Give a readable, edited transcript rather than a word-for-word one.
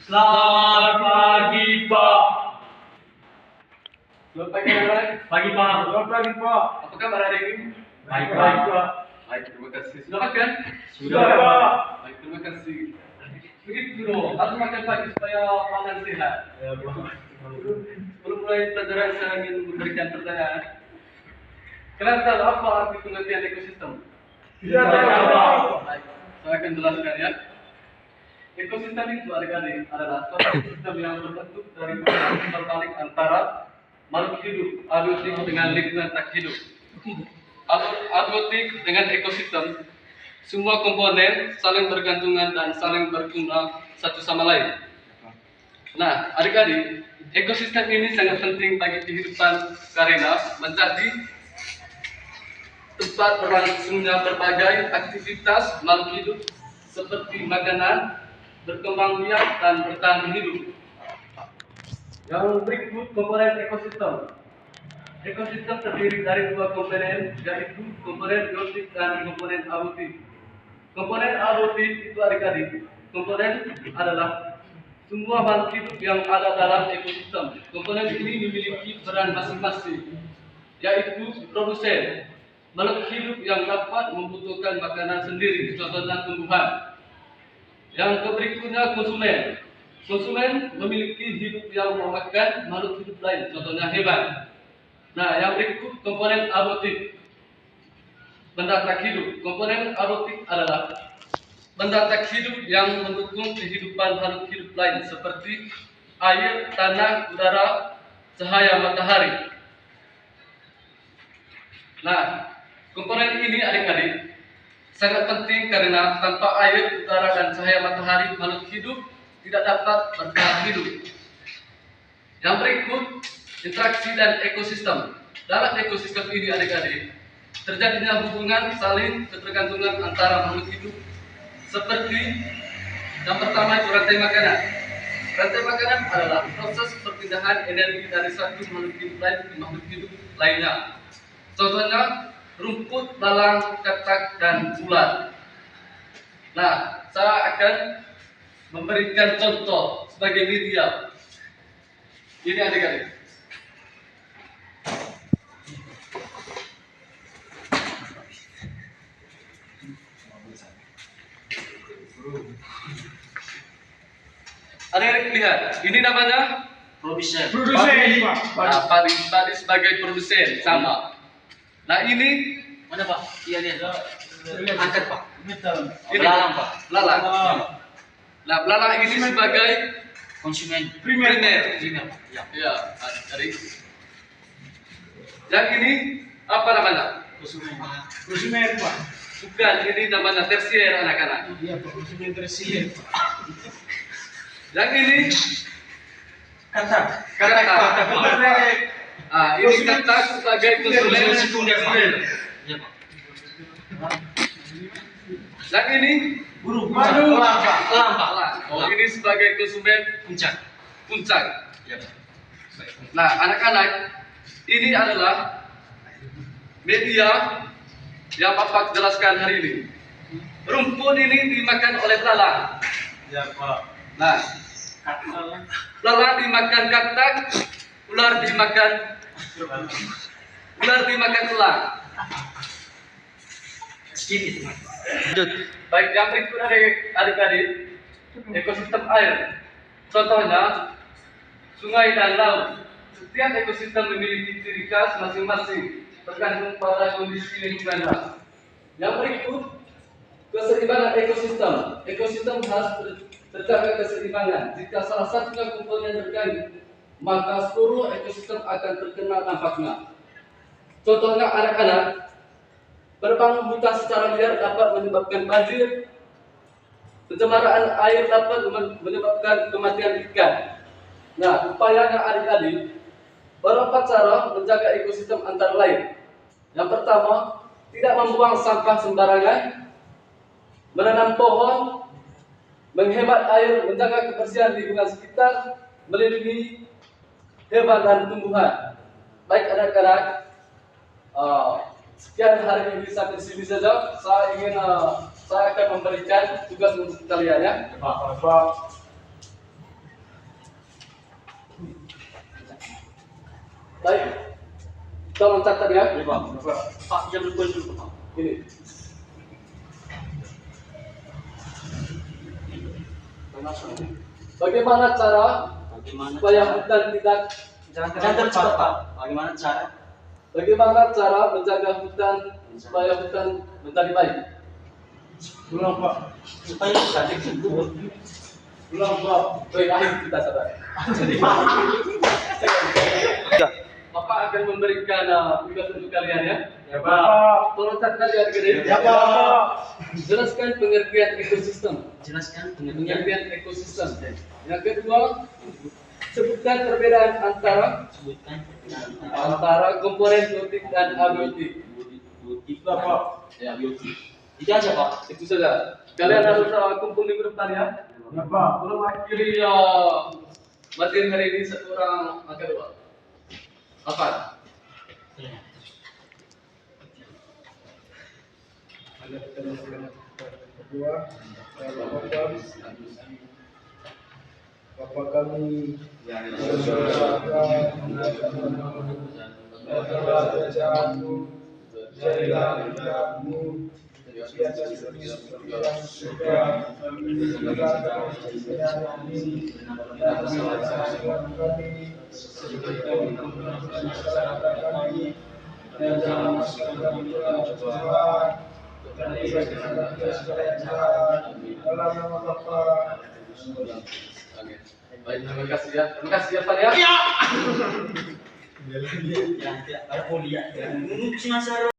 Selamat pagi, Pak. Selamat pagi anak-anak. Pagi, Pak. Selamat pagi Pak. Apa kabar hari ini? Baik, Baik Pak. Pak. Baik, terima kasih. Sudah makan? Sudah, Pak. Baik, terima kasih. Begitu dulu, harus makan pagi supaya pangan sehat. Ya, Pak. Sebelum mulai pelajaran saya ingin memberikan pertanyaan. Kalian tahu apa arti pengertian ekosistem? Tidak tahu, Pak. Baik, saya akan jelaskan ya. Ekosistem itu adik-adik adalah suatu sistem yang terbentuk dari hubungan terbalik antara makhluk hidup abiotik dengan lingkungan tak hidup. Abiotik dengan ekosistem, semua komponen saling bergantungan dan saling berguna satu sama lain. Nah, adik-adik, ekosistem ini sangat penting bagi kehidupan karena menjadi tempat berlangsungnya berbagai aktivitas makhluk hidup seperti makanan, berkembang biak dan bertahan hidup. Yang berikut komponen ekosistem. Ekosistem terdiri dari dua komponen, yaitu komponen biotik dan komponen abiotik. Komponen abiotik itu adik-adik. Komponen adalah semua makhluk hidup yang ada dalam ekosistem. Komponen ini memiliki peran masing-masing, yaitu produsen. Makhluk hidup yang dapat membutuhkan makanan sendiri, contohnya tumbuhan. Yang berikutnya konsumen. Konsumen memiliki hidup yang memakan makhluk hidup lain, contohnya hewan. Nah, yang berikut komponen abiotik. Benda tak hidup. Komponen abiotik adalah benda tak hidup yang mendukung kehidupan makhluk hidup lain seperti air, tanah, udara, cahaya matahari. Nah, komponen ini adik-adik sangat penting karena tanpa air, udara, dan cahaya matahari makhluk hidup tidak dapat bertahan hidup. Yang berikut, interaksi dan ekosistem. Dalam ekosistem ini adik-adik, terjadinya hubungan saling ketergantungan antara makhluk hidup seperti yang pertama itu rantai makanan. Rantai makanan adalah proses perpindahan energi dari satu makhluk hidup lain ke makhluk hidup lainnya. Contohnya rumput, belalang, katak, dan ulat. Nah, saya akan memberikan contoh sebagai media. Ini adik-adik. Adik-adik lihat, ini namanya Produsen. padi. Pak. Nah, padi sebagai produsen sama. Nah, ini Mana, Pak? Iya, dia. Angkat, Pak. ini Belalang, Pak. belalang. Nah, belalang ini sebagai Konsumen. primer. Primer. Ya. Ya, adik. Yang ini apa namanya? Konsumen. Pak. Bukan, ini namanya tersier anak-anak. Iya, Pak. Konsumen tersier. Yang ini Katak. katak. Ah, ini katak sebagai konsumen Sekunder, Pak. Iya, Pak. Yang ini Burung. Elang, Pak. oh, ini sebagai konsumen Puncak. puncak. Iya, Pak. Nah, anak-anak, ini adalah media yang Bapak jelaskan hari ini. Rumput ini dimakan oleh belalang. Ya, Pak. Nah, belalang dimakan katak, ular dimakan elang. Sedikit, Pak. Baik, yang berikut adik-adik, ekosistem air. Contohnya, sungai dan laut. Setiap ekosistem memiliki ciri khas masing-masing, tergantung pada kondisi lingkungannya. Yang berikut, keseimbangan ekosistem. Ekosistem harus terjaga keseimbangan. Jika salah satunya komponen terganggu, maka seluruh ekosistem akan terkena dampaknya. Contohnya anak-anak, penebangan hutan secara liar dapat menyebabkan banjir, pencemaran air dapat menyebabkan kematian ikan. Nah, upayanya adik-adik, beberapa cara menjaga ekosistem antara lain. Yang pertama, tidak membuang sampah sembarangan, menanam pohon, menghemat air, menjaga kebersihan lingkungan sekitar, melindungi hewan dan tumbuhan. Baik anak-anak, sekian hari ini sampai di sini saja. Saya akan memberikan tugas untuk kalian ya. Pak. Baik. Tolong catat ya. Iya Pak. Pak, jam berkumpul dulu Pak. Ini. Bagaimana cara Bagaimana supaya cara? hutan tidak Jangan terlalu cepat Pak. Bagaimana cara? Bagaimana cara menjaga hutan supaya hutan menjadi baik? Ulang Pak. Supaya bisa dikebut. Ulang Pak. Baik, ayo kita sadar. Bapak akan memberikan tugas untuk kalian ya. Ya Pak. Tolong catat ya adik-adik. Ya Pak. Jelaskan pengertian ekosistem. Jelaskan pengertian. Pengertian ekosistem. Yang kedua, sebutkan perbedaan antara Sebutkan komponen biotik dan abiotik. butik Ya Pak. Ya, biotik. Itu aja Pak. Itu saja. Kalian harus kumpul minggu depan ya. Ya Pak. Belum akhiri materi hari ini satu orang angka 2. Apa? Kedua, Bapak kami yang kerajaan-Mu, jadilah kehendak-Mu di atas bumi seperti yang sudah dilakukan ini dan kesalahan kami seperti kesalahan kami dan jangan masukkan kami dalam cobaan dan berikan kami segala yang jahat dalam nama Bapa. Oke. Baik, terima kasih ya. Terima kasih ya Pak ya. Ya, tidak ada kuliah. Cuma